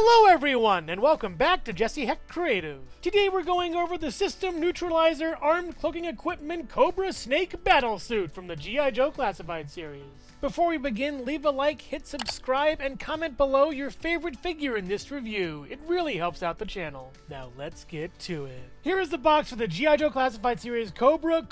Hello everyone, and welcome back to Jesse Hecht Creative. Today we're going over the System Neutralizer Armed Cloaking Equipment Cobra Snake Battlesuit from the G.I. Joe Classified Series. Before we begin, leave a like, hit subscribe, and comment below your favorite figure in this review. It really helps out the channel. Now let's get to it. Here is the box for the G.I. Joe Classified Series Cobra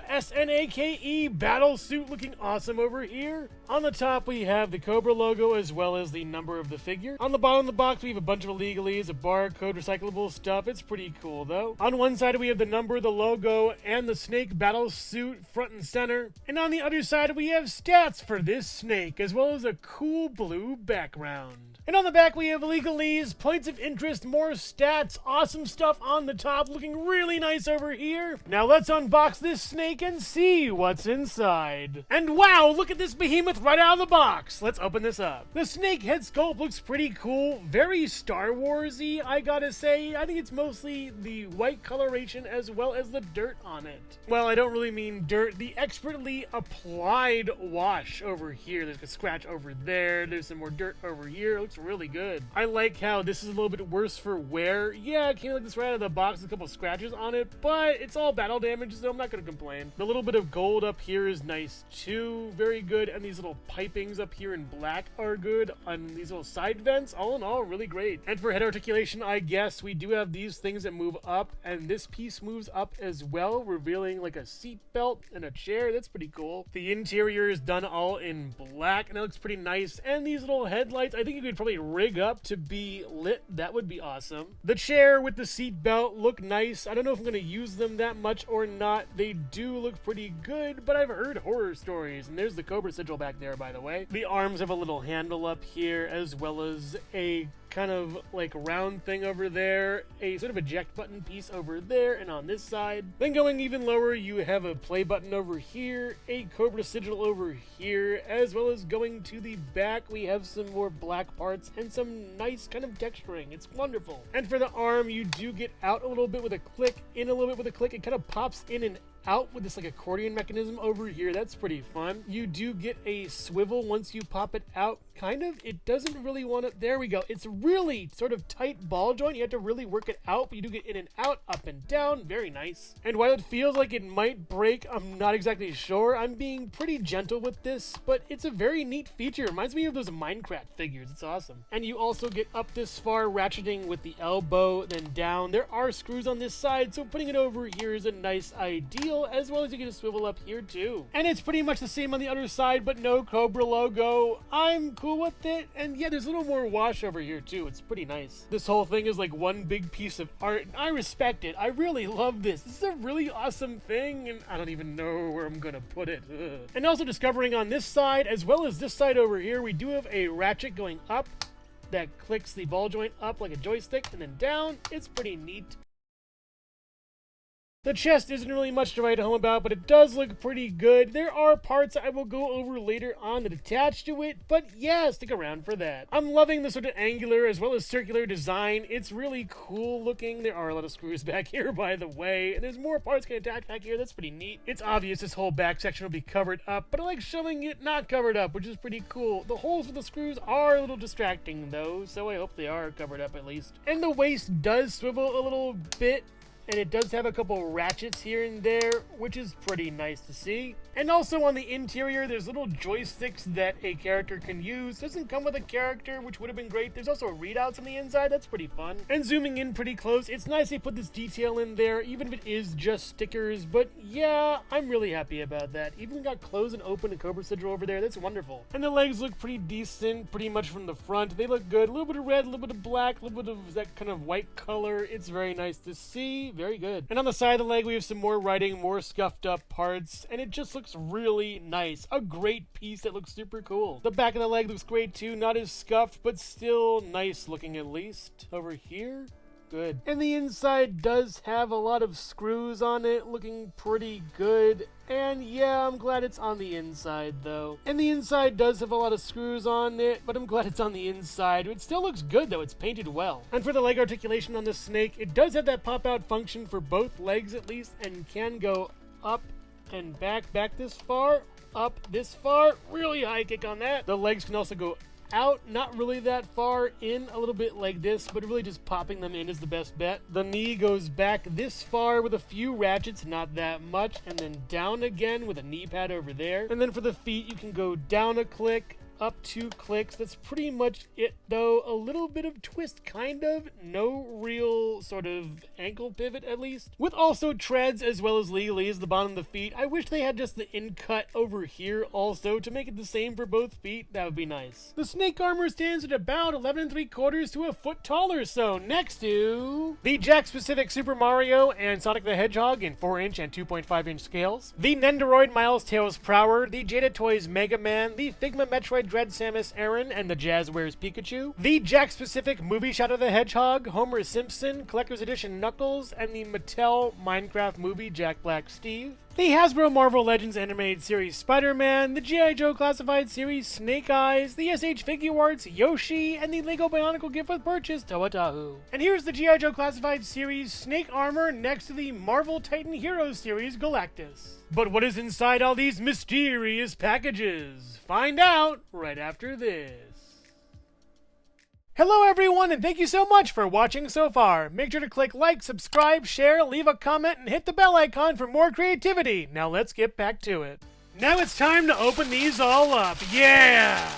S.N.A.K.E Battlesuit, looking awesome over here. On the top we have the Cobra logo as well as the number of the figure. On the bottom of the box we have a bunch of illegalese, a barcode, recyclable stuff. It's pretty cool though. On one side we have the number, the logo, and the snake battlesuit front and center. And on the other side we have stats for this snake as well as a cool blue background. And on the back we have legalese, points of interest, more stats, awesome stuff on the top, looking really nice over here. Now let's unbox this snake and see what's inside. And wow, look at this behemoth right out of the box. Let's open this up. The snake head sculpt looks pretty cool, very Star Wars-y, I gotta say. I think it's mostly the white coloration as well as the dirt on it. Well, I don't really mean dirt, the expertly applied wash over here. There's a scratch over there, there's some more dirt over here. It looks really good. I like how this is a little bit worse for wear. Yeah, it came like this right out of the box with a couple scratches on it, but it's all battle damage, so I'm not gonna complain. The little bit of gold up here is nice too, very good, and these little pipings up here in black are good, on these little side vents, all in all, really great. And for head articulation, I guess, we do have these things that move up, and this piece moves up as well, revealing like a seat belt and a chair. That's pretty cool. The interior is done all in black, and it looks pretty nice, and these little headlights, I think you could probably rig up to be lit. That would be awesome. The chair with the seat belt look nice. I don't know if I'm going to use them that much or not. They do look pretty good, but I've heard horror stories, and there's the Cobra sigil back there, by the way. The arms have a little handle up here, as well as a kind of like round thing over there, a sort of eject button piece over there and on this side. Then going even lower, you have a play button over here, a Cobra sigil over here, as well as going to the back, we have some more black parts and some nice kind of texturing. It's wonderful. And for the arm, you do get out a little bit with a click, in a little bit with a click. It kind of pops in and out with this like accordion mechanism over here. That's pretty fun. You do get a swivel once you pop it out, kind of. It doesn't really want to, there we go. It's really sort of tight ball joint. You have to really work it out, but you do get in and out, up and down. Very nice. And while it feels like it might break, I'm not exactly sure. I'm being pretty gentle with this, but it's a very neat feature. It reminds me of those Minecraft figures. It's awesome. And you also get up this far, ratcheting with the elbow, then down. There are screws on this side, so putting it over here is a nice idea, as well as you get a swivel up here too. And it's pretty much the same on the other side, but no Cobra logo. I'm cool with it, and yeah, there's a little more wash over here too. It's pretty nice. This whole thing is like one big piece of art, and I respect it. I really love this. This is a really awesome thing, and I don't even know where I'm gonna put it. Ugh. And also discovering on this side, as well as this side over here, we do have a ratchet going up that clicks the ball joint up like a joystick and then down. It's pretty neat. The chest isn't really much to write home about, but it does look pretty good. There are parts I will go over later on that attach to it, but yeah, stick around for that. I'm loving the sort of angular as well as circular design. It's really cool looking. There are a lot of screws back here, by the way, and there's more parts can attach back here. That's pretty neat. It's obvious this whole back section will be covered up, but I like showing it not covered up, which is pretty cool. The holes for the screws are a little distracting though, so I hope they are covered up at least. And the waist does swivel a little bit, and it does have a couple ratchets here and there, which is pretty nice to see. And also on the interior, there's little joysticks that a character can use. Doesn't come with a character, which would have been great. There's also readouts on the inside. That's pretty fun. And zooming in pretty close, it's nice they put this detail in there, even if it is just stickers. But yeah, I'm really happy about that. Even got close and open a Cobra sigil over there. That's wonderful. And the legs look pretty decent, pretty much from the front. They look good. A little bit of red, a little bit of black, a little bit of that kind of white color. It's very nice to see. Very good. And on the side of the leg, we have some more writing, more scuffed up parts, and it just looks really nice. A great piece that looks super cool. The back of the leg looks great too, not as scuffed, but still nice looking at least. Over here, good. And the inside does have a lot of screws on it, looking pretty good. And yeah, I'm glad it's on the inside though. And the inside does have a lot of screws on it, but I'm glad it's on the inside. It still looks good though, it's painted well. And for the leg articulation on the snake, it does have that pop out function for both legs at least, and can go up and back this far, up this far. Really high kick on that. The legs can also go out, not really that far in, a little bit like this, but really just popping them in is the best bet. The knee goes back this far with a few ratchets, not that much, and then down again with a knee pad over there. And then for the feet, you can go down a click, up 2 clicks. That's pretty much it, though. A little bit of twist, kind of. No real sort of ankle pivot, at least. With also treads as well as legalese, the bottom of the feet. I wish they had just the in-cut over here also to make it the same for both feet. That would be nice. The snake armor stands at about 11 3/4 to a foot taller, so next to the Jakks-specific Super Mario and Sonic the Hedgehog in 4-inch and 2.5-inch scales, the Nendoroid Miles Tails Prower, the Jada Toys Mega Man, the Figma Metroid Dread Samus Aran and the Jazzwares Pikachu, the Jakks-specific Movie Shadow the Hedgehog, Homer Simpson, Collector's Edition Knuckles, and the Mattel Minecraft Movie Jack Black Steve, the Hasbro Marvel Legends Animated Series Spider-Man, the G.I. Joe Classified Series Snake Eyes, the SH Figuarts Yoshi, and the Lego Bionicle Gift with Purchase Toa-Tahu. And here's the G.I. Joe Classified Series Snake Armor next to the Marvel Titan Heroes Series Galactus. But what is inside all these mysterious packages? Find out right after this. Hello everyone, and thank you so much for watching so far. Make sure to click like, subscribe, share, leave a comment, and hit the bell icon for more creativity. Now let's get back to it. Now it's time to open these all up. Yeah!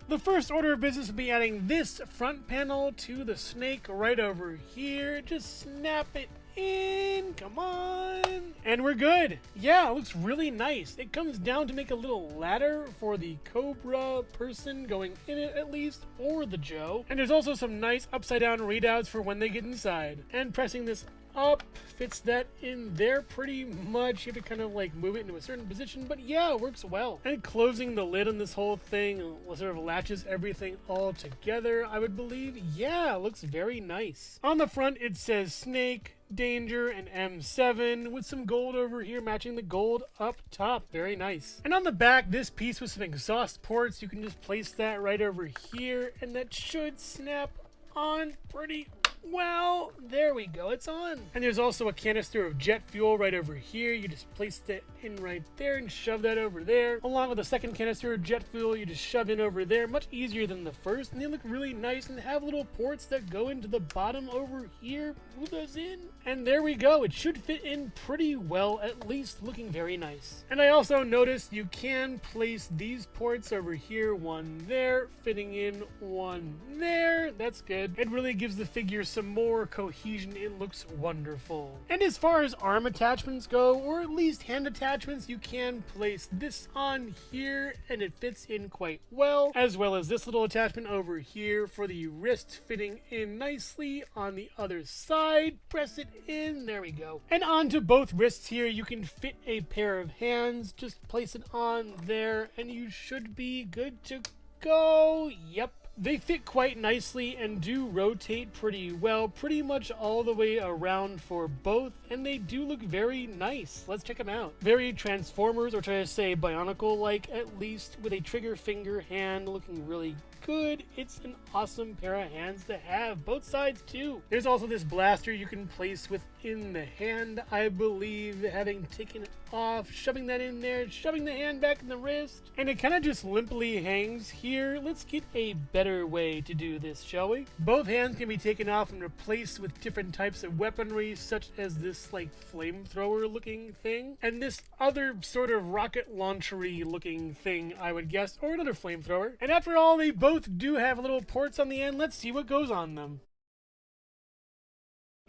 The first order of business will be adding this front panel to the snake right over here. Just snap it in, come on, and we're good. Yeah, it looks really nice. It comes down to make a little ladder for the Cobra person going in it at least, or the Joe. And there's also some nice upside down readouts for when they get inside. And pressing this up fits that in there pretty much. You have to kind of like move it into a certain position, but yeah, it works well. And closing the lid on this whole thing sort of latches everything all together, I would believe. Yeah, it looks very nice. On the front it says Snake, Danger, and M7 with some gold over here matching the gold up top. Very nice. And on the back, this piece with some exhaust ports, you can just place that right over here and that should snap on pretty well. There we go, it's on. And there's also a canister of jet fuel right over here. You just place that in right there and shove that over there. Along with a second canister of jet fuel, you just shove in over there. Much easier than the first, and they look really nice and have little ports that go into the bottom over here. Move those in. And there we go. It should fit in pretty well, at least looking very nice. And I also noticed you can place these ports over here, one there, fitting in one there. That's good. It really gives the figure some more cohesion. It looks wonderful. And as far as arm attachments go, or at least hand attachments, you can place this on here and it fits in quite well, as well as this little attachment over here for the wrist fitting in nicely on the other side. Press it in, there we go. And onto both wrists here you can fit a pair of hands. Just place it on there and you should be good to go. Yep. They fit quite nicely and do rotate pretty well, pretty much all the way around for both, and they do look very nice. Let's check them out. Very Transformers, or try to say Bionicle-like at least, with a trigger finger hand looking really good. It's an awesome pair of hands to have, both sides too. There's also this blaster you can place within the hand, I believe, having taken it off, shoving that in there, shoving the hand back in the wrist, and it kind of just limply hangs here. Let's get a better way to do this, shall we? Both hands can be taken off and replaced with different types of weaponry, such as this like flamethrower looking thing, and this other sort of rocket launchery looking thing, I would guess, or another flamethrower. And after all, they both do have little ports on the end. Let's see what goes on them.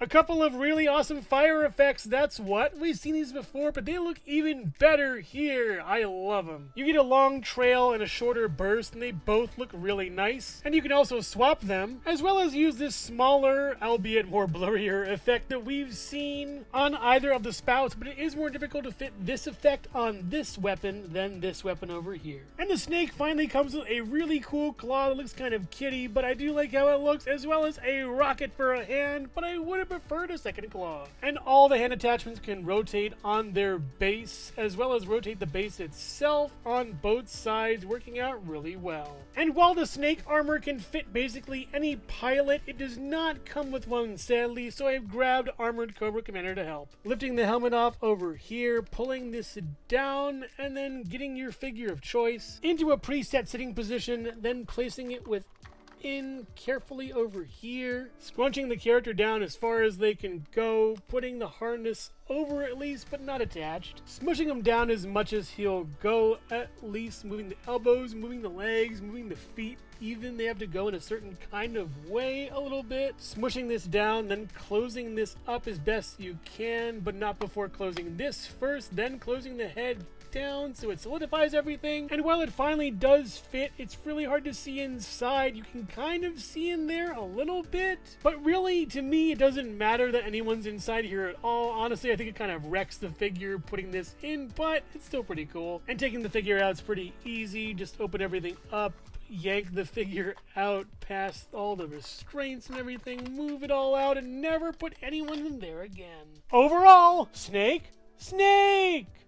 A couple of really awesome fire effects, that's what. We've seen these before, but they look even better here. I love them. You get a long trail and a shorter burst, and they both look really nice. And you can also swap them, as well as use this smaller, albeit more blurrier effect that we've seen on either of the spouts, but it is more difficult to fit this effect on this weapon than this weapon over here. And the snake finally comes with a really cool claw that looks kind of kitty, but I do like how it looks, as well as a rocket for a hand, but I would have preferred a second claw. And all the hand attachments can rotate on their base, as well as rotate the base itself on both sides, working out really well. And while the snake armor can fit basically any pilot, it does not come with one sadly, so I've grabbed Armored Cobra Commander to help. Lifting the helmet off over here, pulling this down, and then getting your figure of choice into a preset sitting position, then placing it within carefully over here, scrunching the character down as far as they can go, putting the harness over at least, but not attached, smushing him down as much as he'll go, at least moving the elbows, moving the legs, moving the feet. Even they have to go in a certain kind of way a little bit, smushing this down, then closing this up as best you can, but not before closing this first, then closing the head down so it solidifies everything. And while it finally does fit, it's really hard to see inside. You can kind of see in there a little bit, but really to me it doesn't matter that anyone's inside here at all. Honestly, I think it kind of wrecks the figure putting this in, but it's still pretty cool. And taking the figure out is pretty easy. Just open everything up, yank the figure out past all the restraints and everything, move it all out, and never put anyone in there again. Overall, Snake!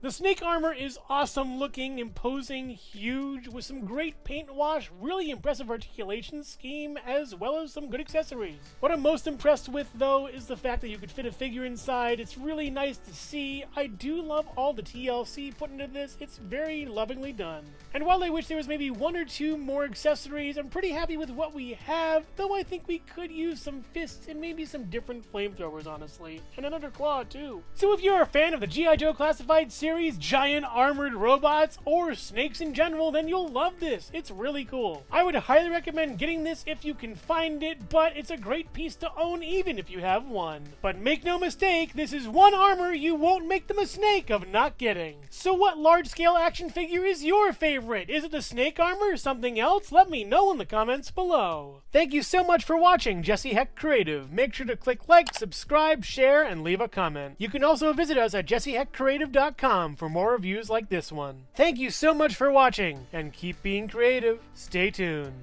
The snake armor is awesome looking, imposing, huge, with some great paint wash, really impressive articulation scheme, as well as some good accessories. What I'm most impressed with, though, is the fact that you could fit a figure inside. It's really nice to see. I do love all the TLC put into this. It's very lovingly done. And while I wish there was maybe one or two more accessories, I'm pretty happy with what we have, though I think we could use some fists and maybe some different flamethrowers, honestly. And another claw, too. So if you're a fan of the G.I. Joe Classified Series, giant armored robots, or snakes in general, then you'll love this. It's really cool. I would highly recommend getting this if you can find it, but it's a great piece to own even if you have one. But make no mistake, this is one armor you won't make the mistake of not getting. So what large-scale action figure is your favorite? Is it the snake armor or something else? Let me know in the comments below. Thank you so much for watching Jesse Hecht Creative. Make sure to click like, subscribe, share, and leave a comment. You can also visit us at jessehechtcreative.com for more reviews like this one. Thank you so much for watching, and keep being creative. Stay tuned.